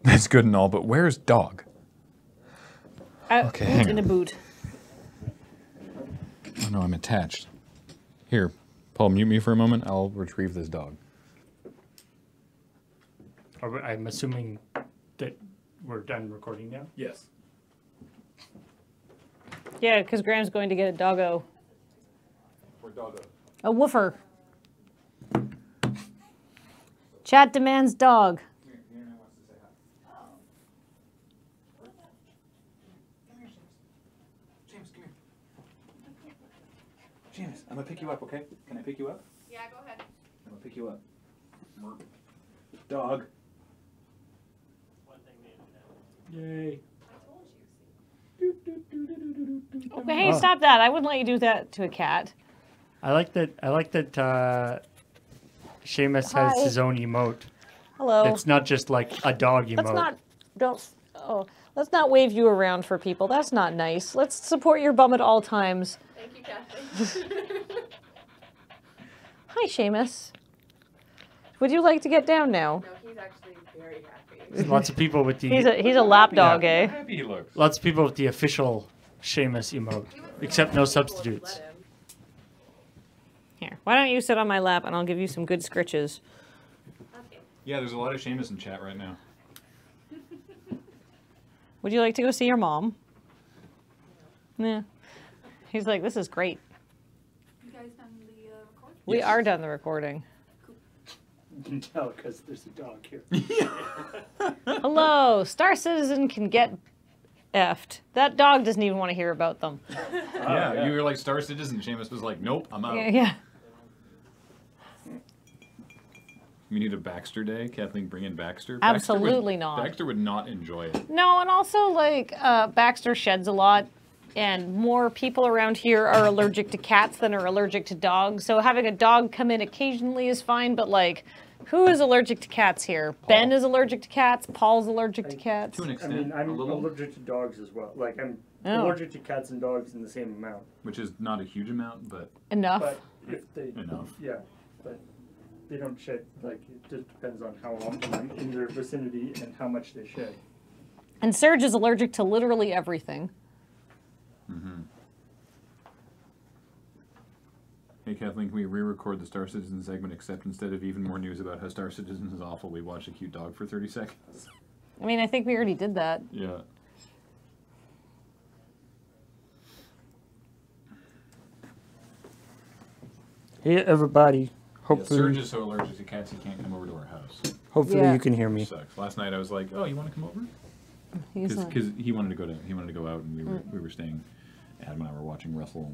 That's good and all, but where's dog? Okay, hang in a on. boot. Oh no, I'm attached. Here, Paul, mute me for a moment. I'll retrieve this dog. I'm assuming that we're done recording now? Yes. Yeah, because Graham's going to get a doggo. Or doggo. A woofer. Chat demands dog. James, come here. James, I'm gonna pick you up, okay? Can I pick you up? Yeah, go ahead. I'm gonna pick you up. Dog. Yay. Okay, hey, stop that. I wouldn't let you do that to a cat. I like that Seamus has Hi. his own emote. Hello. It's not just like a dog emote. Let's not wave you around for people. That's not nice. Let's support your bum at all times. Thank you, Kathleen. Hi, Seamus. Would you like to get down now? No, he's actually very happy. Lots of people with the He's a lap dog, eh? Happy he looks. lots of people with the official Seamus emote, except no substitutes. Here, why don't you sit on my lap and I'll give you some good scritches. Okay. Yeah, there's a lot of Seamus in chat right now. Would you like to go see your mom? Yeah. He's like, this is great. You guys done the recording? We are done the recording. You can tell because there's a dog here. Hello, Star Citizen can get effed. That dog doesn't even want to hear about them. Yeah, you were like Star Citizen. Seamus was like, nope, I'm out. Yeah. We need a Baxter day. Kathleen, bring in Baxter. Absolutely not. Baxter would not enjoy it. No, and also, like, Baxter sheds a lot, and more people around here are allergic to cats than are allergic to dogs. So having a dog come in occasionally is fine, but, like, who is allergic to cats here? Ben is allergic to cats. Paul's allergic to cats. To an I extent, mean, I'm a little, allergic to dogs as well. Like, I'm Oh. allergic to cats and dogs in the same amount. which is not a huge amount, but Enough. But if they, enough. yeah, but they don't shed. Like, it just depends on how often I'm in their vicinity and how much they shed. And Serge is allergic to literally everything. Hey Kathleen, can we re-record the Star Citizen segment except instead of even more news about how Star Citizen is awful, we watch a cute dog for 30 seconds? I mean, I think we already did that. Yeah. Hey, everybody. Yeah, Hopefully, Serge is so allergic to cats he can't come over to our house. hopefully Yeah. you can hear me. Sucks. Last night I was like, "Oh, you want to come over?" He's like, Because he wanted to go out, and we were staying. Adam and I were watching wrestle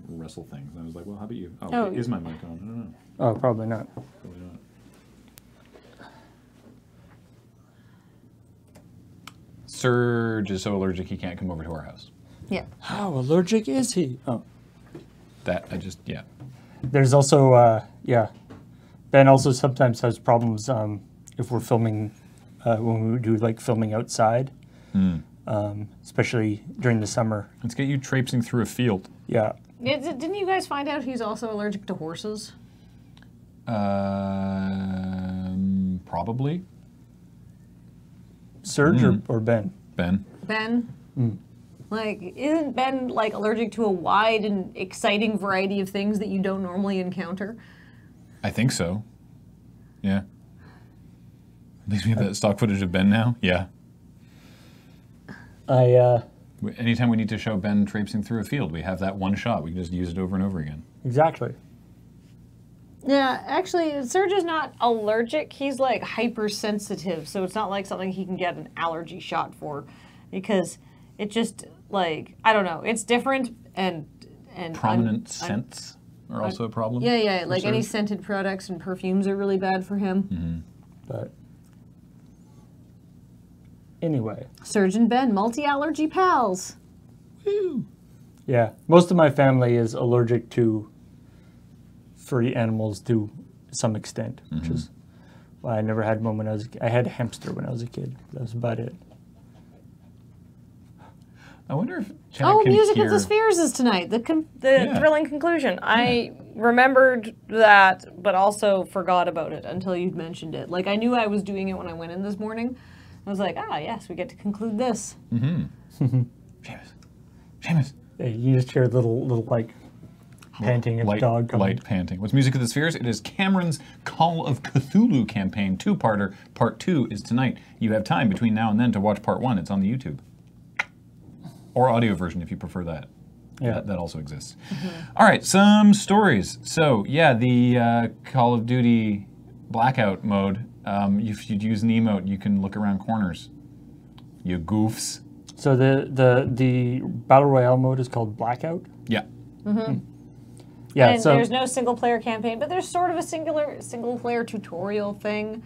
things, and I was like, "Well, how about you?" Oh, Oh. is my mic on? I don't know. Oh, probably not. Probably not. Serge is so allergic he can't come over to our house. yeah. How allergic is he? Oh, That I just yeah. there's also yeah. Ben also sometimes has problems if we're filming when we do like filming outside, especially during the summer. Let's get you traipsing through a field. Yeah. Didn't you guys find out he's also allergic to horses? Probably Serge or Ben? Ben. Ben? Like, isn't Ben, like, allergic to a wide and exciting variety of things that you don't normally encounter? I think so. Yeah. At least we have that stock footage of Ben now. Yeah. Anytime we need to show Ben traipsing through a field, we have that one shot. We can just use it over and over again. Exactly. Yeah, actually, Serge is not allergic. He's, like, hypersensitive, so it's not like something he can get an allergy shot for. Because it just, like, I don't know. It's different and Prominent scents are also a problem. Yeah, for like any Serge. scented products and perfumes are really bad for him. Mm-hmm. But anyway, Serge and Ben, multi-allergy pals. Woo. yeah, most of my family is allergic to furry animals to some extent, which is why I never had one when I was. I had a hamster when I was a kid. That was about it. I wonder if chat Oh, can Music hear... of the Spheres is tonight. The Yeah. thrilling conclusion. I remembered that, but also forgot about it until you'd mentioned it. Like, I knew I was doing it when I went in this morning, I was like, ah, yes, we get to conclude this. Seamus. Hey, you just hear little like panting of dog coming. Light panting. What's Music of the Spheres? It is Cameron's Call of Cthulhu campaign, two-parter. Part 2 is tonight. You have time between now and then to watch Part 1. It's on the YouTube. Or audio version if you prefer that. Yeah. That also exists. All right, some stories. So, yeah, the Call of Duty blackout mode, if you'd use an emote, you can look around corners. You goofs. So the Battle Royale mode is called Blackout? Yeah. Yeah, And so there's no single-player campaign, but there's sort of a single-player tutorial thing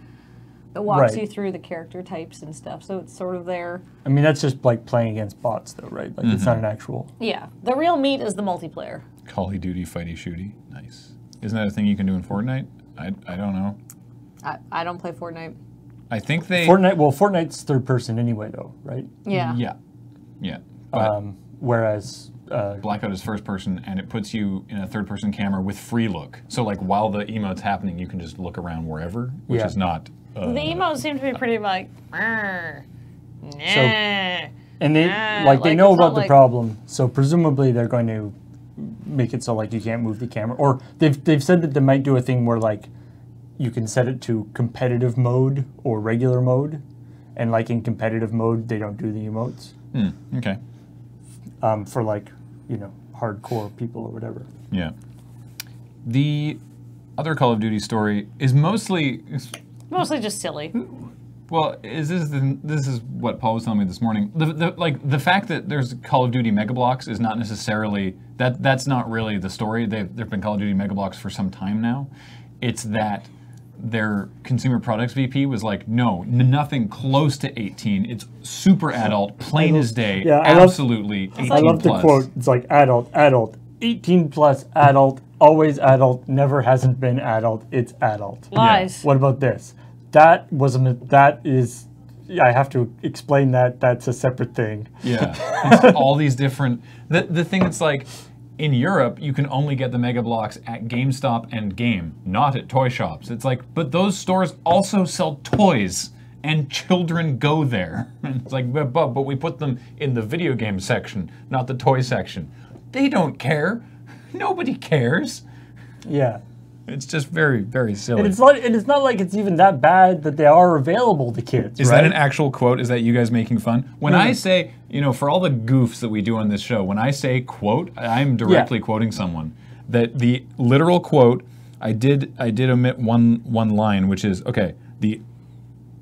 that walks Right. you through the character types and stuff, so it's sort of there. I mean, that's just like playing against bots, though, right? Like, it's not an actual. Yeah, the real meat is the multiplayer. Call of Duty fighty shooty. Nice. Isn't that a thing you can do in Fortnite? I don't know. I don't play Fortnite. I think they... Fortnite's third person anyway, though, right? Yeah. Yeah. But Whereas. Blackout is first person, and it puts you in a third person camera with free look. So, like, while the emote's happening, you can just look around wherever, which Yeah. is not... The emotes seem to be pretty like, nah. And they like, they know it's not about the like- problem, so presumably they're going to make it so like you can't move the camera. Or they've said that they might do a thing where like you can set it to competitive mode or regular mode, and like in competitive mode they don't do the emotes Okay. for like hardcore people or whatever. Yeah. The other Call of Duty story is mostly... Mostly just silly. Well, this is what Paul was telling me this morning. The fact that there's Call of Duty Mega Bloks is not necessarily that's not really the story. There've been Call of Duty Mega Bloks for some time now. It's that their consumer products VP was like, no, nothing close to 18. It's super adult, plain as day, Yeah, absolutely 18 I love the plus. quote. It's like adult, 18 plus, adult, always adult, never hasn't been adult. It's adult. Lies. What about this? That is. I have to explain that. That's a separate thing. Yeah, it's all these different. The thing that's like, in Europe, you can only get the Mega Bloks at GameStop and Game, not at toy shops. It's like, but those stores also sell toys, and children go there. It's like, but we put them in the video game section, not the toy section. They don't care. Nobody cares. Yeah. It's just very, very silly. And it's not like it's even that bad that they are available to kids. Is right? that an actual quote? Is that you guys making fun? When I say, for all the goofs that we do on this show, when I say quote, I'm directly quoting someone. That the literal quote, I did omit one line, which is, okay, the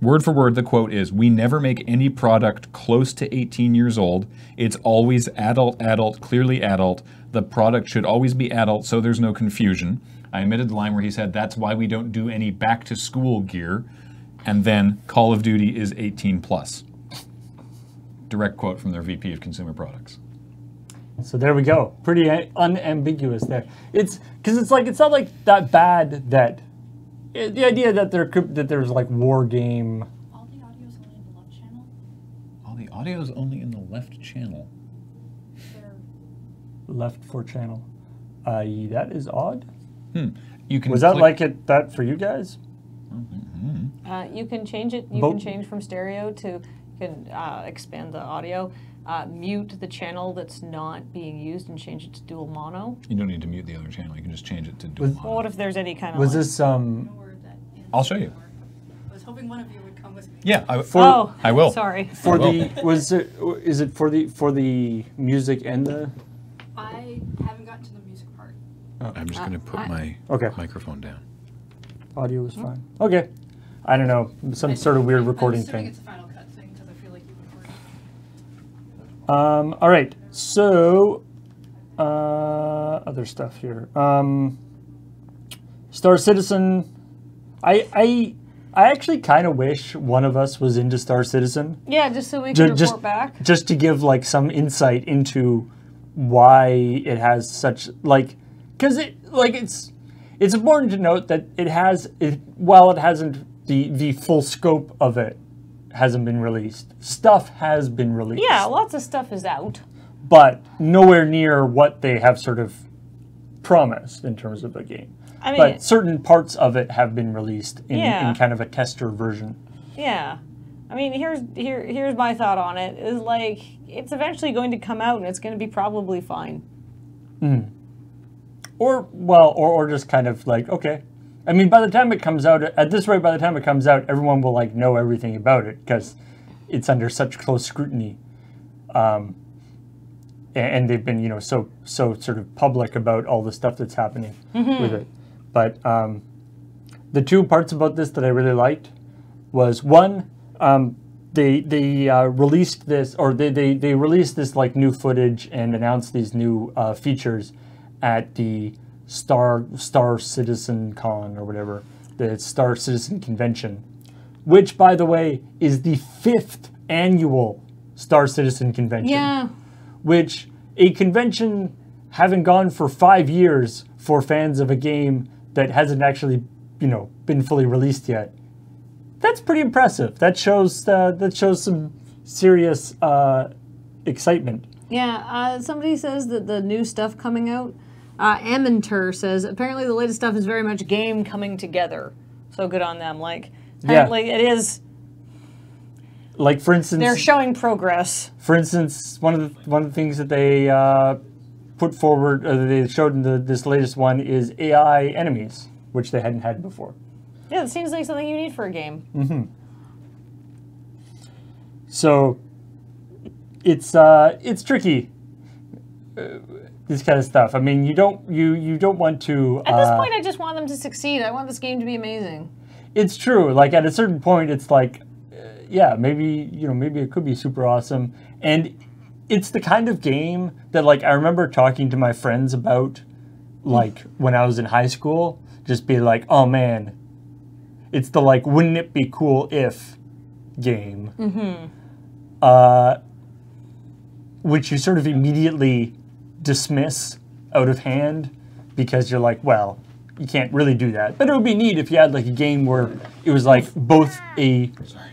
word for word, the quote is, we never make any product close to 18 years old. It's always adult, clearly adult. The product should always be adult, so there's no confusion. I omitted the line where he said, that's why we don't do any back-to-school gear. And then, Call of Duty is 18 plus. Direct quote from their VP of Consumer Products. So there we go. Pretty unambiguous there. It's because it's not like that bad that the idea that there's like war game. All the audio is only in the left channel. Oh, the audio is only in the left channel. They're Left for channel. That is odd. You can Was that click- like that for you guys? You can change it. You Bo- can change from stereo to. You can expand the audio, mute the channel that's not being used, and change it to dual mono. You don't need to mute the other channel. You can just change it to dual Was- mono. Well, what if there's any kind of? Was like- this know where that is. I'll show you. I was hoping one of you would come with me. Yeah, Oh, I will. Sorry. for the is it for the music and the I haven't gotten to the music part. I'm just going to put my Okay. microphone down. audio was fine? Okay. I don't know, some sort of weird recording I'm assuming thing. it's a Final Cut thing because I feel like you would work. All right, so other stuff here. Star Citizen. I actually kind of wish one of us was into Star Citizen, Yeah, just so we can report just back. just to give like some insight into why it has such because it's important to note that while it hasn't the full scope of it hasn't been released. Stuff has been released. Yeah, lots of stuff is out. But nowhere near what they have sort of promised in terms of a game. I mean, But certain parts of it have been released in Yeah. kind of a tester version. yeah. I mean, here's my thought on it. Is like it's eventually going to come out and it's going to be probably fine. Or just kind of like, okay. I mean, by the time it comes out, at this rate, by the time it comes out, everyone will like know everything about it because it's under such close scrutiny. And they've been, so sort of public about all the stuff that's happening with it. But the two parts about this that I really liked was one, they released this, or they released this like new footage and announced these new features at the Star Citizen Con or whatever, the Star Citizen Convention, which, by the way, is the 5th annual Star Citizen Convention. Yeah. Which a convention having gone for 5 years for fans of a game that hasn't actually, been fully released yet. That's pretty impressive. That shows some serious excitement. Yeah. Somebody says that the new stuff coming out. Emmenter says apparently the latest stuff is very much game coming together. So good on them. Like apparently it is. Like for instance, they're showing progress. For instance, one of the things that they put forward, or they showed in this latest one, is AI enemies, which they hadn't had before. Yeah, it seems like something you need for a game. Mm-hmm. So it's tricky. This kind of stuff. I mean, you don't want to. At this point, I just want them to succeed. I want this game to be amazing. It's true. Like at a certain point, it's like, yeah, maybe it could be super awesome. And it's the kind of game that like I remember talking to my friends about, like when I was in high school, just be like, oh man, it's the like, wouldn't it be cool if game. Which you sort of immediately dismiss out of hand because you're like, well, you can't really do that. But it would be neat if you had like a game where it was like both a... Sorry.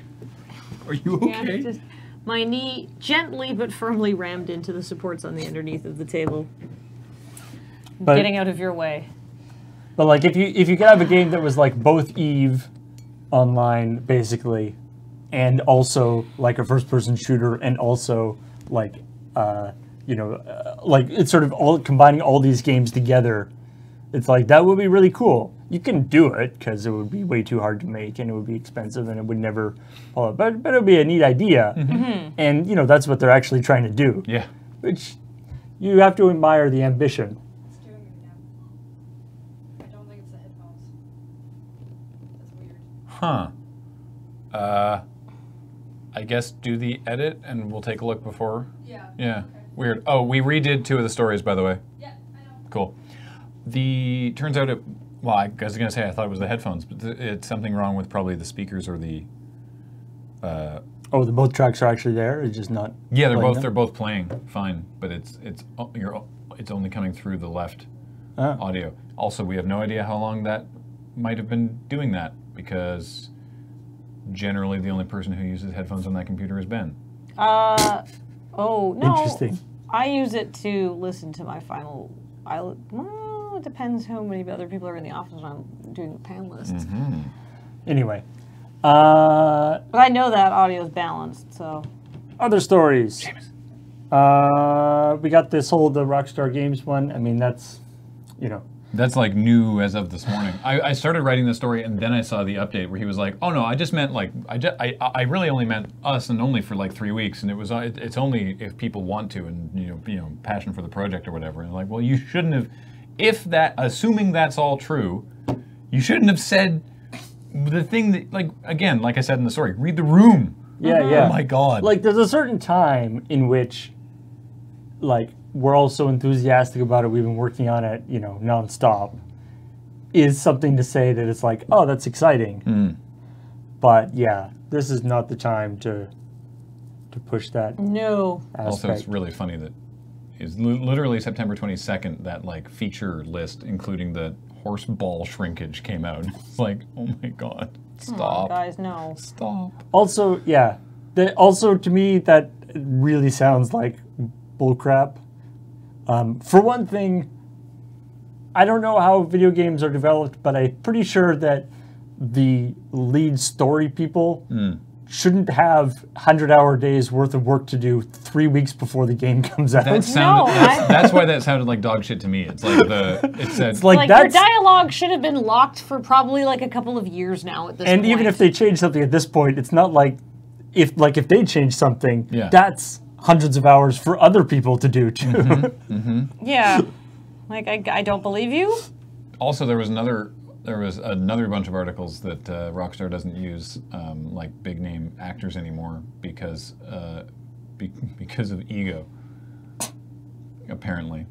Are you okay? Yeah, my knee gently but firmly rammed into the supports on the underneath of the table. Getting out of your way. But like if you could have a game that was like both Eve online basically, and also like a first-person shooter, and also like like it's sort of all combining all these games together. It's like that would be really cool. You can do it because it would be way too hard to make and it would be expensive and it would never follow up. But it would be a neat idea, and that's what they're actually trying to do. Yeah, which you have to admire the ambition. It's doing it now. I don't think it's the headphones. That's weird. Huh. I guess do the edit and we'll take a look before. Yeah. Yeah. Okay. Weird. Oh, we redid 2 of the stories, by the way. Yeah, I know. Cool. Turns out well, I was going to say I thought it was the headphones, but it's something wrong with probably the speakers or the... the both tracks are actually there. It's just not... Yeah, they're both playing fine, but it's only coming through the left audio. Also, we have no idea how long that might have been doing that, because generally the only person who uses headphones on that computer is Ben. Oh, no. Interesting. I use it to listen to my final... Well, it depends how many other people are in the office when I'm doing the panelists. Anyway. But I know that audio is balanced, so... Other stories. We got the Rockstar Games one. I mean, that's, That's like new as of this morning. I started writing the story and then I saw the update where he was like, "Oh no, I just meant like I really only meant us and only for like 3 weeks, and it's only if people want to and passion for the project or whatever." And like, well, you shouldn't have, assuming that's all true, you shouldn't have said the thing that like I said in the story, read the room. Yeah, yeah. Oh my God. Like there's a certain time in which, like, we're all so enthusiastic about it, we've been working on it, nonstop, is something to say that it's like, oh, that's exciting. But yeah, this is not the time to push that. No. Aspect. Also, it's really funny that it's literally September 22nd that like feature list, including the horse ball shrinkage, came out. It's like, oh my God, stop. Come on, guys, no. Stop. Also, yeah, also to me that really sounds like bullcrap. For one thing, I don't know how video games are developed, but I'm pretty sure that the lead story people shouldn't have 100-hour days worth of work to do 3 weeks before the game comes out. That's why that sounded like dog shit to me. It's like it said It's like your dialogue should have been locked for probably like a couple of years now at this point. And even if they change something at this point, it's not like if they change something, that's hundreds of hours for other people to do too. Yeah, like I don't believe you. Also, there was another bunch of articles that Rockstar doesn't use like big name actors anymore because of ego, apparently,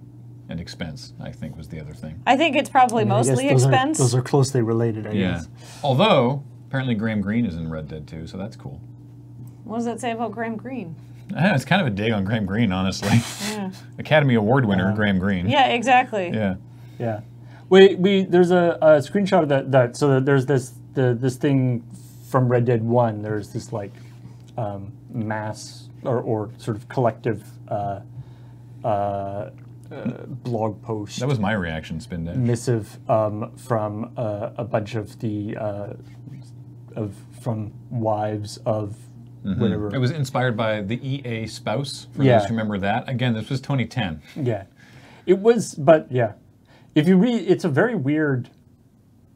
and expense. I think was the other thing. I think it's probably mostly expense. Those are closely related, I guess. Although apparently Graham Greene is in Red Dead 2, so that's cool. What does that say about Graham Greene? It's kind of a dig on Graham Greene, honestly. Yeah. Academy Award winner Graham Greene. Yeah, exactly. Yeah. Yeah. There's a screenshot of that. So there's this thing from Red Dead 1. There's this like mass or sort of collective blog post. That was my reaction, Spin Dash. Missive from a bunch of the from wives of whatever. It was inspired by the EA spouse. For those who remember that. Again, this was 2010. Yeah, it was. But yeah, if you read, it's a very weird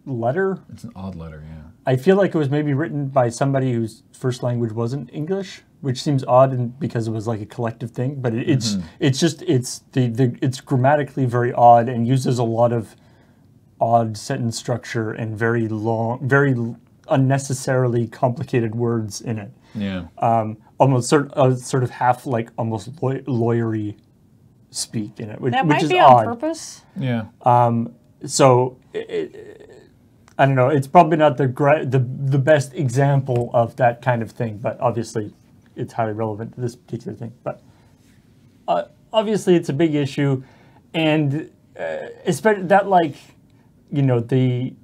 letter. It's an odd letter. Yeah. I feel like it was maybe written by somebody whose first language wasn't English, which seems odd because it was like a collective thing. But it's grammatically very odd and uses a lot of odd sentence structure and very long, very unnecessarily complicated words in it. Yeah. Almost sort of half like almost lawyery speak in it, which might is be odd. on purpose. Yeah. So I don't know. It's probably not the best example of that kind of thing, but obviously it's highly relevant to this particular thing. But obviously it's a big issue, and especially that like, you know,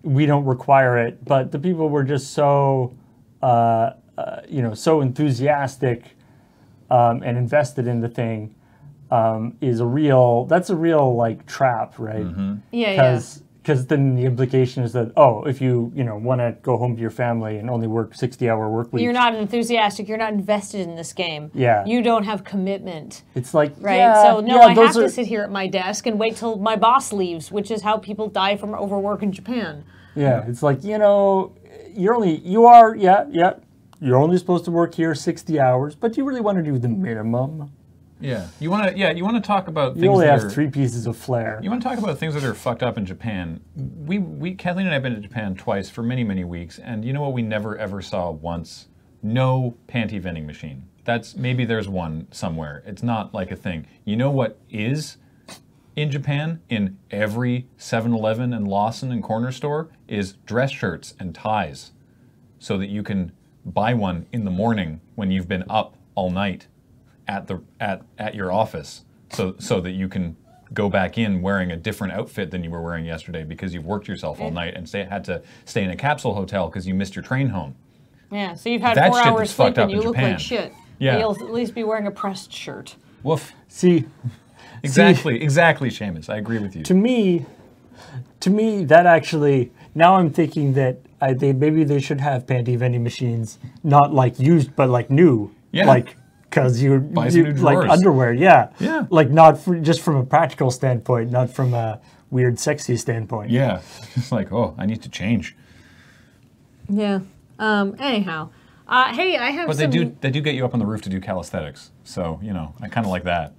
we don't require it, but the people were just so so enthusiastic and invested in the thing is a real like trap, right? Yeah. Because then the implication is that, if you want to go home to your family and only work 60-hour work weeks. You're not enthusiastic. You're not invested in this game. Yeah. You don't have commitment. It's like, right? Yeah, so, no, I have are... to sit here at my desk and wait till my boss leaves, which is how people die from overwork in Japan. Yeah, it's like, you're only supposed to work here 60 hours, but you really want to do the minimum. Yeah, you want to talk about things. You only have 3 pieces of flair. You want to talk about things that are fucked up in Japan. Kathleen and I have been to Japan twice for many, many weeks, and you know what we never ever saw once? No panty vending machine. Maybe there's one somewhere. It's not like a thing. You know what is in Japan in every 7-Eleven and Lawson and corner store is dress shirts and ties, so that you can buy one in the morning when you've been up all night at your office, so that you can go back in wearing a different outfit than you were wearing yesterday because you've worked yourself all night and had to stay in a capsule hotel because you missed your train home. Yeah, so you've had 4 hours sleep and you look like shit. Yeah. You'll at least be wearing a pressed shirt. Woof. See. Exactly, Seamus. I agree with you. To me, that actually, now I'm thinking that maybe they should have panty vending machines, not like used, but like new. Yeah. Like, because you like underwear, yeah. Like not just from a practical standpoint, not from a weird, sexy standpoint. Yeah, it's like, I need to change. Yeah. Anyhow, hey, I have. But they do get you up on the roof to do calisthenics, so I kind of like that.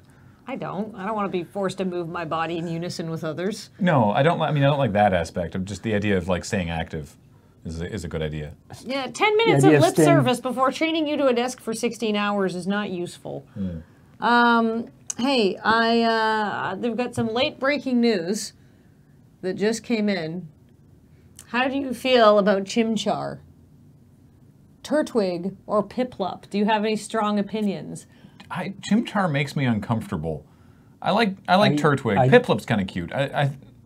I don't want to be forced to move my body in unison with others. No, I don't. I don't like that aspect of just the idea of like staying active. Is a good idea. Yeah, 10 minutes of lip service before training you to a desk for 16 hours is not useful. Hey, they've got some late breaking news that just came in. How do you feel about Chimchar? Turtwig or Piplup? Do you have any strong opinions? Chimchar makes me uncomfortable. I like Turtwig. Piplup's kind of cute.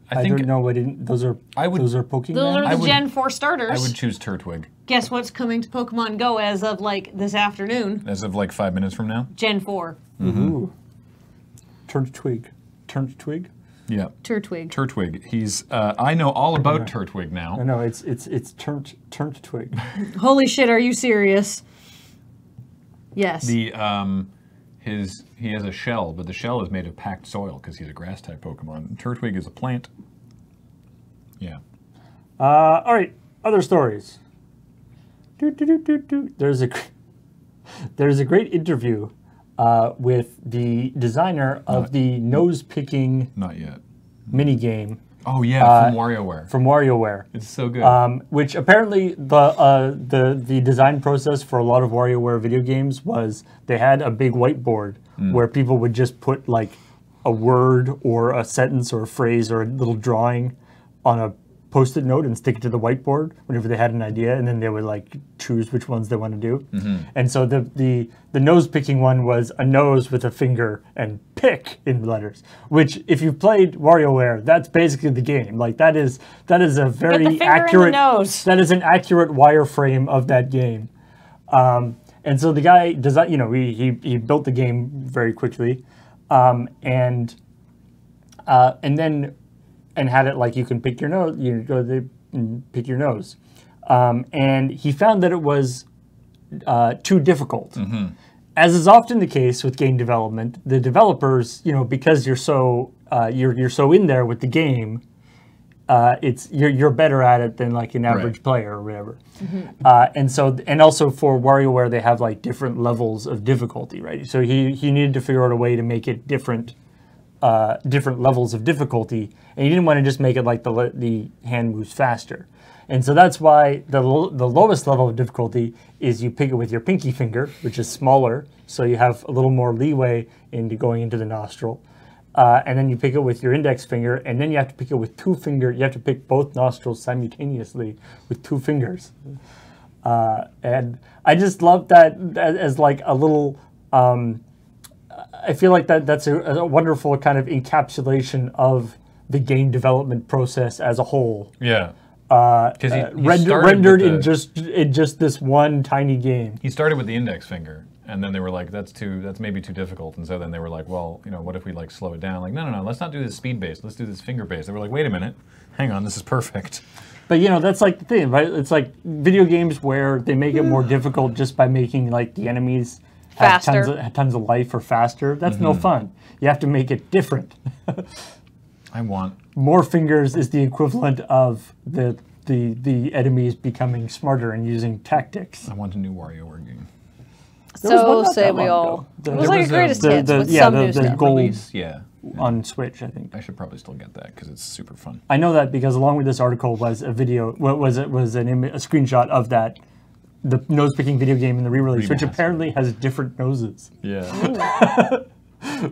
I think don't know what those are. Those are Pokemon. Those are the Gen 4 starters. I would choose Turtwig. Guess what's coming to Pokemon Go as of like this afternoon? As of like 5 minutes from now. Gen 4. Ooh. Turtwig. Yeah. Turtwig. He's. I know all about Turtwig now. No, it's Turtwig. Holy shit! Are you serious? Yes. The he has a shell, but the shell is made of packed soil because he's a grass type Pokemon. And Turtwig is a plant. Yeah. All right, other stories. There's a great interview with the designer of the nose picking Not yet. mini game Oh yeah, from WarioWare. from WarioWare. It's so good. Which apparently the design process for a lot of WarioWare video games was they had a big whiteboard where people would just put like a word or a sentence or a phrase or a little drawing on a post-it note and stick it to the whiteboard whenever they had an idea, and then they would like choose which ones they want to do. And so the nose picking one was a nose with a finger and pick in letters, which if you've played WarioWare, that's basically the game. Like that is a very accurate nose. That is an accurate wireframe of that game. And so the guy does that, he built the game very quickly, and then had it like you can pick your nose, you go there and pick your nose. And he found that it was too difficult. As is often the case with game development, the developers, because you're so in there with the game, you're better at it than like an average player or whatever. And also for WarioWare, they have like different levels of difficulty, right? So he needed to figure out a way to make it different levels of difficulty, and you didn't want to just make it like the hand moves faster. And so that's why the lowest level of difficulty is you pick it with your pinky finger, which is smaller, so you have a little more leeway into going into the nostril. And then you pick it with your index finger, and then you have to pick it with two fingers. You have to pick both nostrils simultaneously with two fingers. And I just love that as like a little... I feel like that's a wonderful kind of encapsulation of the game development process as a whole. Yeah. Because rendered in just this one tiny game. He started with the index finger, and then they were like, that's maybe too difficult. And so then they were like, well, what if we like slow it down? Like, no, let's not do this speed based. Let's do this finger based. They were like, wait a minute, hang on, this is perfect. But that's like the thing, right? It's like video games where they make it more difficult just by making like the enemies have tons of life or faster. That's no fun. You have to make it different. I want more fingers is the equivalent of the enemies becoming smarter and using tactics. I want a new WarioWare game. So say we all. It was like a greatest hits with some new stuff. Gold yeah. On Switch, I think. I should probably still get that because it's super fun. I know that because along with this article was a video. What was it? Was a screenshot of that. The nose-picking video game in the re-release, which apparently has different noses. Yeah.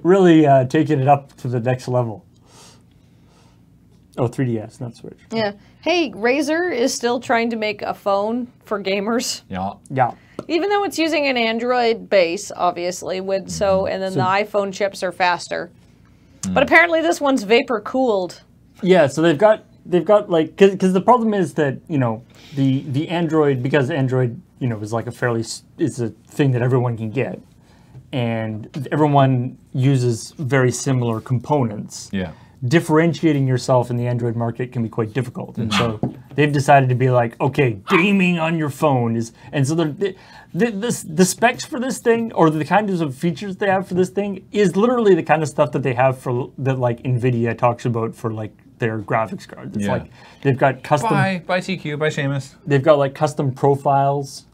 Really taking it up to the next level. Oh, 3DS, not Switch. Yeah. Hey, Razer is still trying to make a phone for gamers. Yeah. Yeah. Even though it's using an Android base, obviously, and then the iPhone chips are faster. But apparently this one's vapor cooled. Yeah, so they've got like, because the problem is that the Android, because Android is like is a thing that everyone can get, and everyone uses very similar components. Yeah. Differentiating yourself in the Android market can be quite difficult, and so they've decided to be like, okay, gaming on your phone is, and so the specs for this thing, or the kinds of features they have for this thing, is literally the kind of stuff that they have that like NVIDIA talks about for like their graphics cards. It's like they've got custom. Bye TQ, bye Seamus. They've got like custom profiles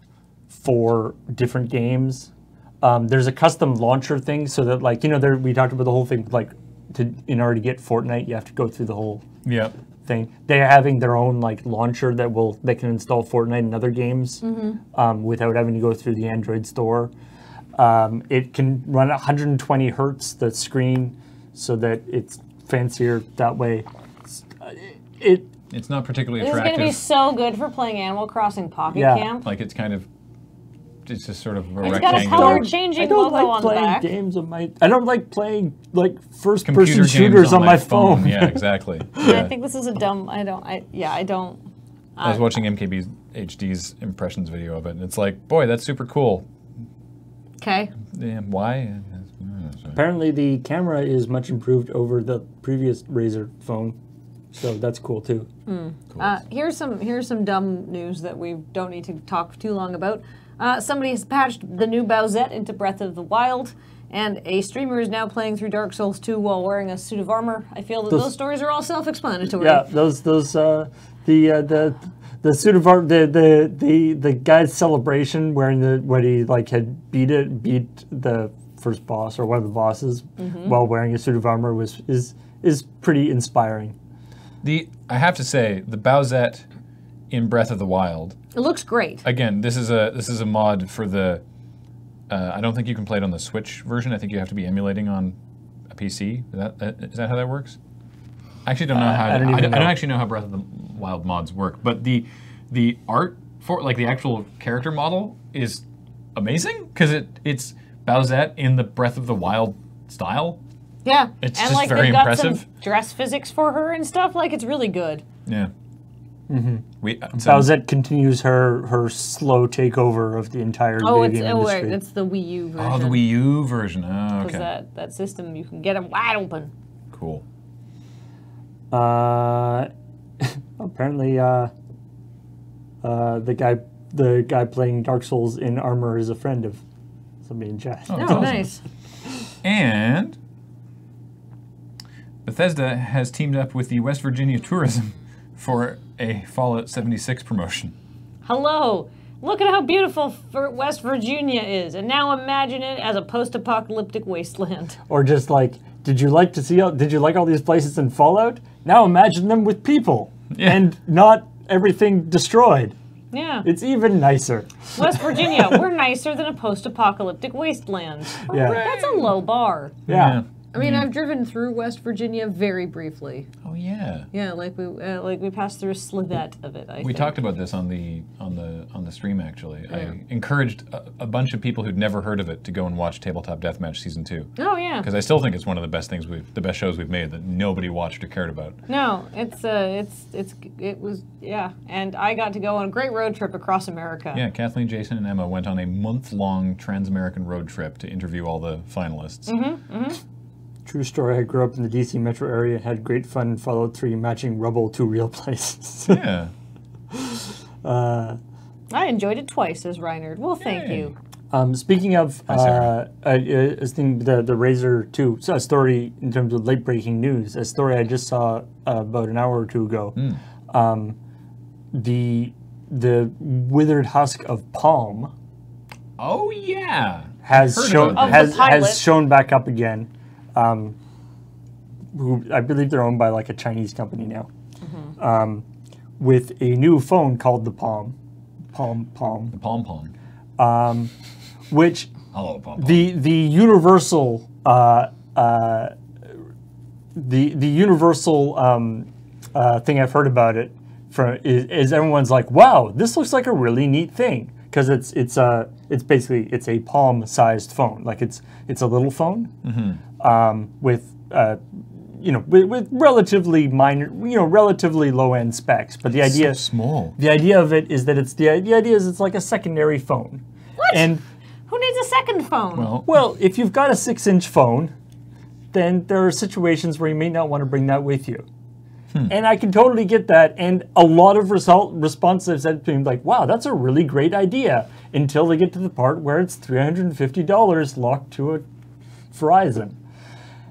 for different games. There's a custom launcher thing, so that like we talked about the whole thing like. In order to get Fortnite, you have to go through the whole thing. They're having their own like launcher that can install Fortnite and other games without having to go through the Android store. It can run 120 hertz the screen, so that it's fancier that way. It's not particularly attractive. It's going to be so good for playing Animal Crossing Pocket Camp. Like it's just sort of a it's rectangular. Got a color-changing logo on the back. I don't like playing like first-person shooters on my phone. Yeah, exactly. I think this is a dumb. I don't. I was watching MKBHD's impressions video of it, and it's like, boy, that's super cool. Okay. Yeah, why? Apparently, the camera is much improved over the previous Razer phone. So that's cool too. Cool. Here's some dumb news that we don't need to talk too long about. Somebody has patched the new Bowsette into Breath of the Wild, and a streamer is now playing through Dark Souls 2 while wearing a suit of armor. I feel that those stories are all self-explanatory. Yeah, the suit of art, the guy's celebration when he like had beat the first boss or one of the bosses while wearing a suit of armor is pretty inspiring. I have to say, the Bowsette in Breath of the Wild. It looks great. Again, this is a mod for the. I don't think you can play it on the Switch version. I think you have to be emulating on a PC. Is that how that works? I actually don't know how. I don't actually know how Breath of the Wild mods work. But the art for like the actual character model is amazing because it's Bowsette in the Breath of the Wild style. Yeah, It's and just like very they've got impressive. some dress physics for her and stuff. Like it's really good. Yeah. Bowsette continues her slow takeover of the entire video game industry. It's the Wii U version. Oh, the Wii U version. Oh, okay. Because that system, you can get them wide open. Cool. Apparently, the guy playing Dark Souls in armor is a friend of somebody in chat. Oh, awesome. nice. And Bethesda has teamed up with the West Virginia Tourism for a Fallout 76 promotion. Hello. Look at how beautiful West Virginia is, and now imagine it as a post-apocalyptic wasteland. Or just like, did you like all these places in Fallout? Now imagine them with people and not everything destroyed. Yeah. It's even nicer. West Virginia, we're nicer than a post-apocalyptic wasteland. Yeah. That's a low bar. Yeah. I mean, I've driven through West Virginia very briefly. Oh yeah. Yeah, like we passed through a slivet of it. I We think. talked about this on the stream actually. Yeah. I encouraged a bunch of people who'd never heard of it to go and watch Tabletop Deathmatch Season 2. Oh yeah. Because I still think it's one of the best shows we've made that nobody watched or cared about. No, it was and I got to go on a great road trip across America. Yeah, Kathleen, Jason, and Emma went on a month-long Trans-American road trip to interview all the finalists. True story. I grew up in the DC metro area, had great fun in Fallout 3 matching rubble to real places. Yeah. I enjoyed it twice, says Reinhard. Well, thank you. Speaking of, the Razor 2, so a story in terms of late-breaking news, a story I just saw about an hour or two ago. The withered husk of Palm Oh yeah. has pilot. shown back up again. Who I believe they're owned by like a Chinese company now, with a new phone called the Palm. The Palm. Which Hello, Palm. the universal the universal thing I've heard about it is everyone's like, wow, this looks like a really neat thing, because it's basically a palm-sized phone, like it's a little phone with with relatively minor, relatively low-end specs, but the idea so small. The idea of it is that it's like a secondary phone. What? And Who needs a second phone? well, if you've got a 6-inch phone, then there are situations where you may not want to bring that with you. And I can totally get that. And a lot of responses said to me, like, wow, that's a really great idea, until they get to the part where it's $350 locked to a Verizon.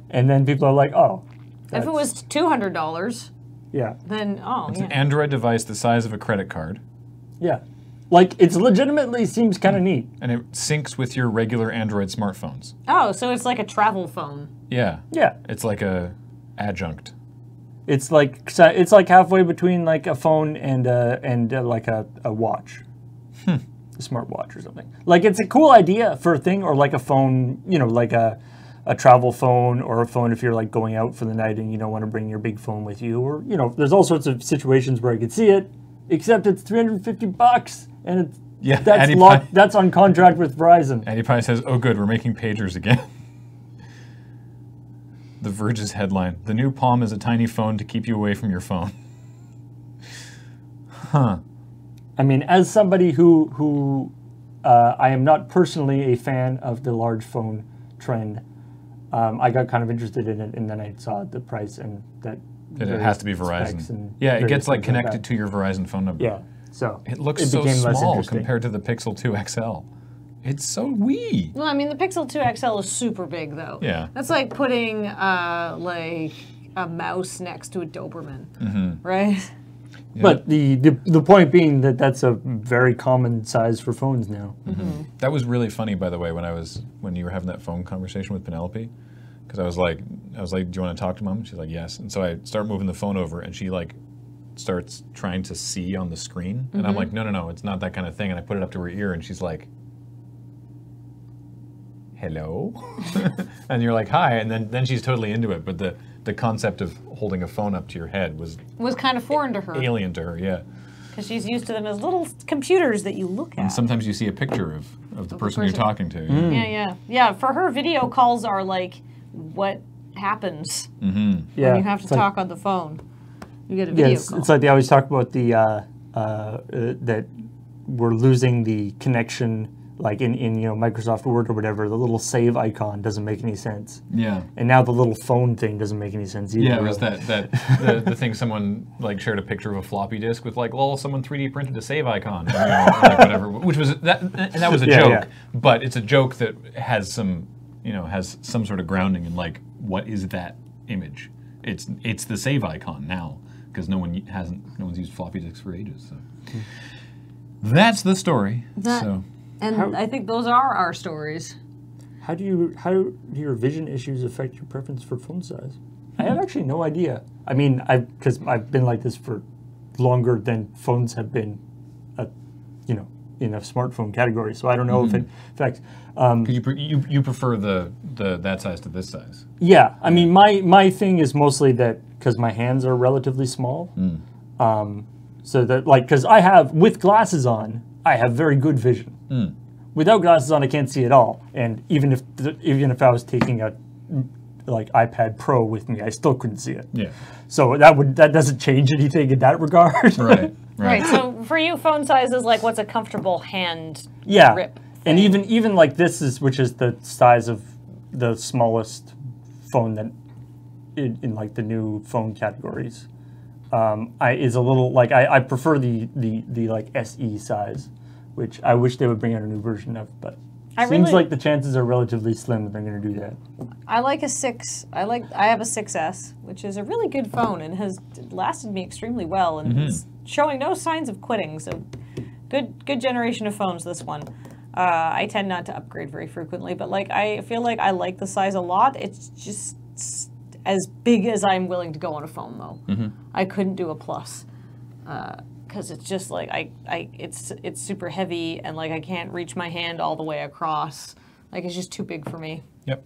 And then people are like, oh. If it was $200, Yeah. then, It's an Android device the size of a credit card. Yeah. Like, it's legitimately seems kind of neat. And it syncs with your regular Android smartphones. Oh, so it's like a travel phone. Yeah. Yeah. It's like a adjunct. It's like halfway between like a phone and like a watch, a smartwatch or something. Like, it's a cool idea for a thing, or like a phone, like a travel phone, or a phone if you're like going out for the night and you don't want to bring your big phone with you, or there's all sorts of situations where I could see it. Except it's $350, and that's locked. That's on contract with Verizon. And he probably says, "Oh, good, we're making pagers again." The Verge's headline: "The new Palm is a tiny phone to keep you away from your phone." Huh. I mean, as somebody who I am not personally a fan of the large phone trend, I got kind of interested in it, and then I saw the price, and that It has to be Verizon. Yeah, it gets like connected to your Verizon phone number. Yeah, so it looks so small compared to the Pixel 2 XL. It's so wee. Well, I mean, the Pixel 2 XL is super big, though. Yeah. That's like putting like a mouse next to a Doberman, right? Yeah. But the point being that that's a very common size for phones now. That was really funny, by the way, when you were having that phone conversation with Penelope, because I was like, do you want to talk to Mom? She's like, yes. And so I start moving the phone over, and she like starts trying to see on the screen, and I'm like, no, it's not that kind of thing. And I put it up to her ear, and she's like, hello? And you're like, hi, and then she's totally into it. But the concept of holding a phone up to your head was kind of foreign to her. Alien to her, yeah. Because she's used to them as little computers that you look at. And sometimes you see a picture of the person you're talking to. Yeah. For her, video calls are like what happens when you have to talk on the phone. You get a video call. It's like they always talk about the that we're losing the connection. Like in Microsoft Word or whatever, the little save icon doesn't make any sense. Yeah. And now the little phone thing doesn't make any sense either. Yeah, it was the thing someone like shared a picture of a floppy disk with like, lol, someone 3D printed a save icon, like whatever. Which was that was a joke, but it's a joke that has some sort of grounding in like, what is that image? It's the save icon now because no one's used floppy disks for ages. So that's the story. And I think those are our stories. How do your vision issues affect your preference for phone size? I have actually no idea. I mean, because I've been like this for longer than phones have been, in a smartphone category. So I don't know if it affects. You prefer that size to this size? Yeah, I mean, my thing is mostly that because my hands are relatively small. So that because I have with glasses on, I have very good vision. Without glasses on, I can't see at all. And even if I was taking a iPad Pro with me, I still couldn't see it. Yeah. So that doesn't change anything in that regard. Right. So for you, phone size is like what's a comfortable hand grip. And even like this which is the size of the smallest phone that in like the new phone categories. Is a little like I prefer the like SE size, which I wish they would bring out a new version of, but seems like the chances are relatively slim that they're going to do that. I like a 6. I have a 6S, which is a really good phone and has lasted me extremely well and is showing no signs of quitting. So good generation of phones, this one. I tend not to upgrade very frequently, but like I feel like I like the size a lot. It's just as big as I'm willing to go on a phone, though. I couldn't do a plus because it's just like it's super heavy and like I can't reach my hand all the way across. Like it's just too big for me. Yep.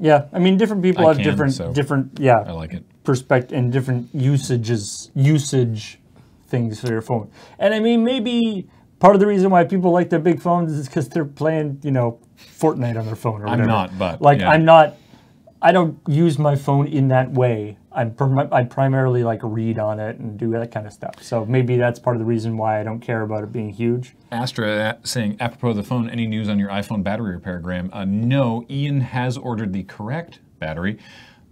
Yeah, I mean, different people have different. I like it. Perspective and different usage things for your phone. And I mean, maybe part of the reason why people like their big phones is because they're playing, Fortnite on their phone or whatever. I'm not, but I'm not. I don't use my phone in that way. I primarily like read on it and do that kind of stuff. So maybe that's part of the reason why I don't care about it being huge. Astra saying, apropos of the phone, any news on your iPhone battery repair, Graham? No, Ian has ordered the correct battery,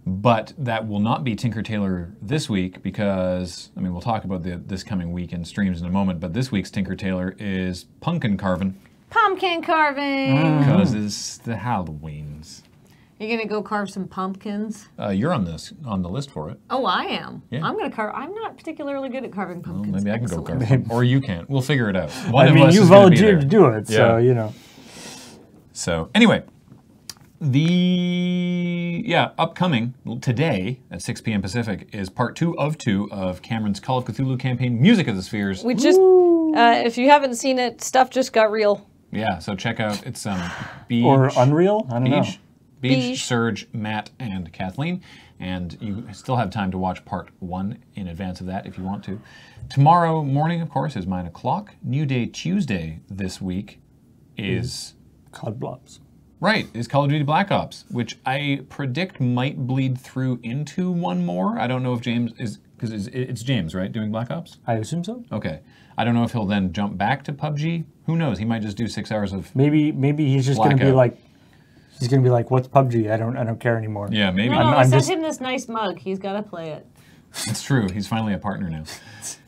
but that will not be Tinker Tailor this week because, we'll talk about this coming week in streams in a moment, but this week's Tinker Tailor is pumpkin carving. Pumpkin carving! Because it's the Halloweens. You're gonna go carve some pumpkins? You're on the list for it. Oh, I am. Yeah. I'm gonna carve. I'm not particularly good at carving pumpkins. Well, maybe I can go carve them. Or you can't. We'll figure it out. You volunteered to do it, so So anyway, upcoming today at 6 p.m. Pacific is part 2 of Cameron's Call of Cthulhu campaign, Music of the Spheres. We just, if you haven't seen it, stuff just got real. Yeah, so check out it's Beej, or Unreal. I don't know. Beej, Serge, Matt, and Kathleen. And you still have time to watch part 1 in advance of that if you want to. Tomorrow morning, of course, is 9 o'clock. New Day Tuesday this week is... COD Blobs. Right, is Call of Duty Black Ops, which I predict might bleed through into one more. I don't know if James is... Because it's James, right, doing Black Ops? I assume so. Okay. I don't know if he'll then jump back to PUBG. Who knows? He might just do 6 hours of Maybe he's just going to be like He's gonna be like, "What's PUBG? I don't care anymore." Yeah, maybe. No, I'm send just- him this nice mug. He's got to play it. It's true. He's finally a partner now.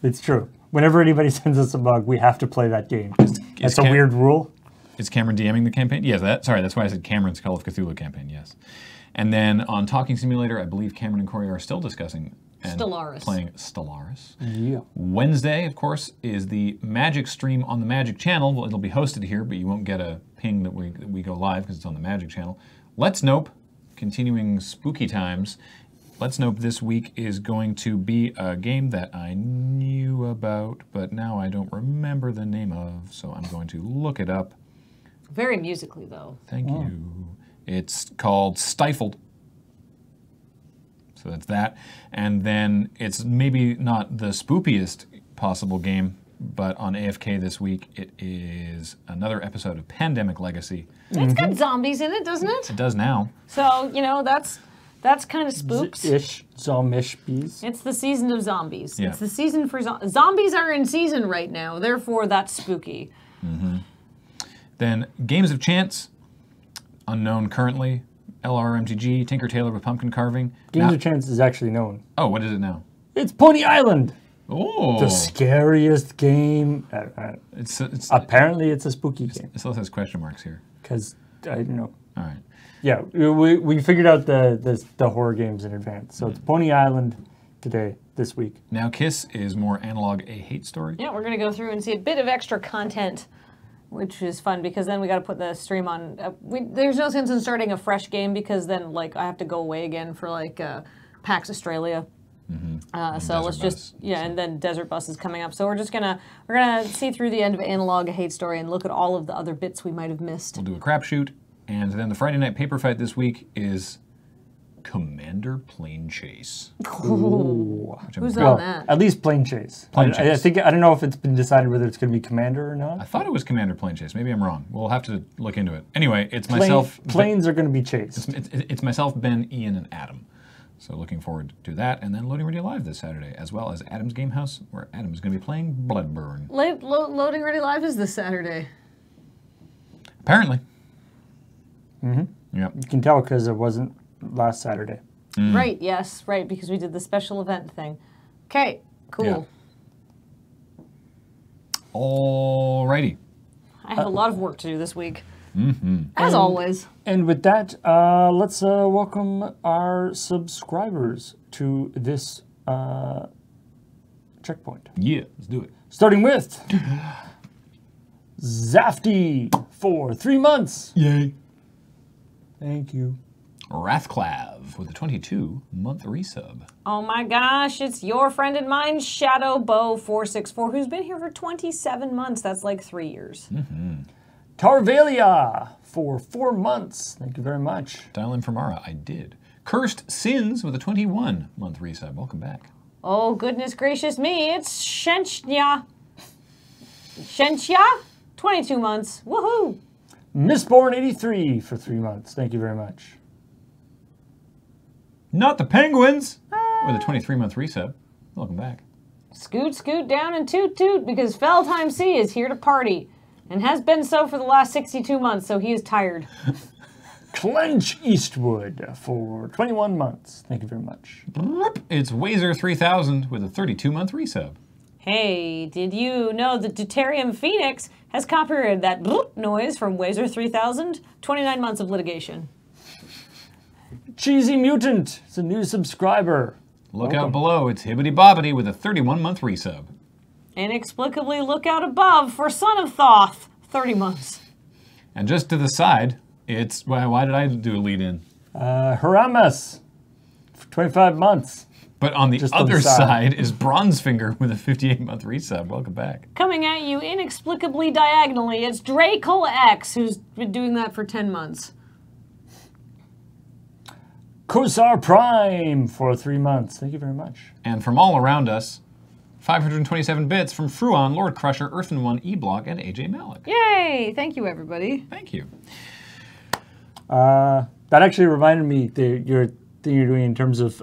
It's true. Whenever anybody sends us a bug, we have to play that game. That's a Cam- weird rule. Is Cameron DMing the campaign? Yes, that's why I said Cameron's Call of Cthulhu campaign, yes. And then on Talking Simulator, I believe Cameron and Corey are still discussing and Stellaris. playing Stellaris. Yeah. Wednesday, of course, is the Magic stream on the Magic channel. Well, it'll be hosted here, but you won't get a ping that we go live because it's on the Magic channel. Let's Nope, continuing spooky times. Let's Nope this week is going to be a game that I knew about, but now I don't remember the name of, so I'm going to look it up. Very musically, though. Thank you. It's called Stifled. So that's that. And then it's maybe not the spookiest possible game, but on AFK this week, it is another episode of Pandemic Legacy. It's got zombies in it, doesn't it? It does now. So, that's kind of spooks. Ish, zomish bees. It's the season of zombies. Yeah. It's the season for zombies are in season right now. Therefore, that's spooky. Then Games of Chance, unknown currently. LRMTG, Tinker Tailor with Pumpkin Carving. Games Now- of Chance is actually known. Oh, what is it now? It's Pony Island, Oh, the scariest game. it's Apparently, it's a spooky game it still says question marks here. because I don't know. All right. Yeah, we figured out the horror games in advance. So it's Pony Island this week. Now Kiss is more analog a hate story. Yeah, we're going to go through and see a bit of extra content, which is fun because then we got to put the stream on. There's no sense in starting a fresh game because then I have to go away again for PAX Australia. So Desert let's just Bus, and then Desert Bus is coming up. So we're gonna see through the end of Analog a Hate Story and look at all of the other bits we might have missed. We'll do a crapshoot, and then the Friday night paper fight this week is Commander Plane Chase. Ooh. which I'm Who's very- on that? At least Plane Chase. Plane I Chase. think I don't know if it's been decided whether it's going to be Commander or I not. thought it was Commander Plane Chase. Maybe I'm wrong. We'll have to look into it. Anyway, it's myself. Planes are going to be chased. It's myself, Ben, Ian, and Adam. So looking forward to that, and then Loading Ready Live this Saturday, as well as Adam's Game House, where Adam's going to be playing Bloodburn. Loading Ready Live is this Saturday. Apparently. Mm-hmm. Yep. You can tell because it wasn't last Saturday. Right, yes, right, because we did the special event thing. Okay, cool. Yeah. Alrighty. I have a lot of work to do this week. As always. And with that, let's welcome our subscribers to this checkpoint. Yeah, let's do it. Starting with Zafty for 3 months. Yay. Thank you. Wrathclav with a 22-month resub. Oh my gosh, it's your friend and mine, Shadowbow464, who's been here for 27 months. That's like 3 years. Tarvalia for 4 months. Thank you very much. Dial in from Mara, I did. Cursed Sins with a 21-month resub. Welcome back. Oh, goodness gracious me, it's Shenchya. 22 months. Woohoo! Mistborn 83 for 3 months. Thank you very much. Not the Penguins with a 23-month resub. Welcome back. Scoot, scoot down and toot, toot, because Feldheim C is here to party. And has been so for the last 62 months, so he is tired. Clench Eastwood for 21 months. Thank you very much. It's Wazer 3000 with a 32-month resub. Hey, did you know that Deuterium Phoenix has copyrighted that bloop noise from Wazer 3000? 29 months of litigation. Cheesy Mutant is a new subscriber. Look out below, it's Hibbity Bobbity with a 31-month resub. Inexplicably look out above for Son of Thoth, 30 months. And just to the side, it's, why did I do a lead in? Haramas for 25 months. But on the Just on the other side. side is Bronzefinger with a 58-month resub. Welcome back. Coming at you inexplicably diagonally, it's Draco X, who's been doing that for 10 months. Kosar Prime for 3 months. Thank you very much. And from all around us, 527 bits from Fruon, Lord Crusher, Earthen One, E-Block, and AJ Malik. Yay! Thank you, everybody. Thank you. That actually reminded me your thing you're doing in terms of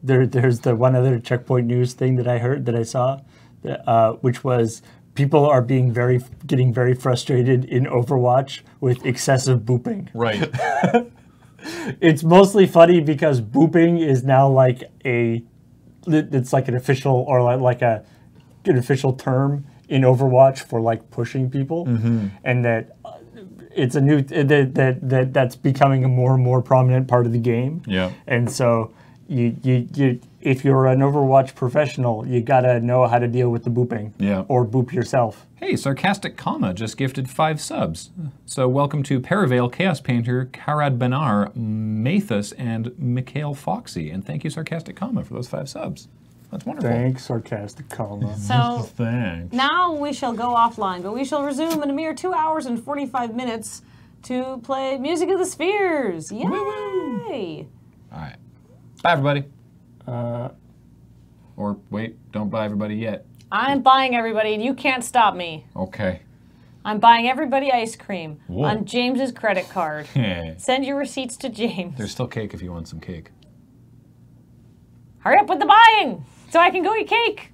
there's the one other Checkpoint News thing that I heard that I saw, which was people are getting very frustrated in Overwatch with excessive booping. Right. It's mostly funny because booping is now like it's like an official or like an official term in Overwatch for like pushing people, and that it's a new that's becoming a more and more prominent part of the game. Yeah. And so you if you're an Overwatch professional, you gotta know how to deal with the booping. Yeah. Or boop yourself. Hey, Sarcastic Comma just gifted 5 subs. So welcome to Paraveil, Chaos Painter, Karad Benar, Mathis, and Mikhail Foxy. And thank you, Sarcastic Comma, for those 5 subs. That's wonderful. Thanks, Sarcastic Comma. So Thanks. now we shall go offline, but we shall resume in a mere 2 hours and 45 minutes to play Music of the Spheres. Yay! All right. Bye, everybody. Or wait, don't buy everybody yet. I'm buying everybody, and you can't stop me. Okay. I'm buying everybody ice cream Whoa. on James's credit card. Yeah. Send your receipts to James. There's still cake if you want some cake. Hurry up with the buying so I can go eat cake.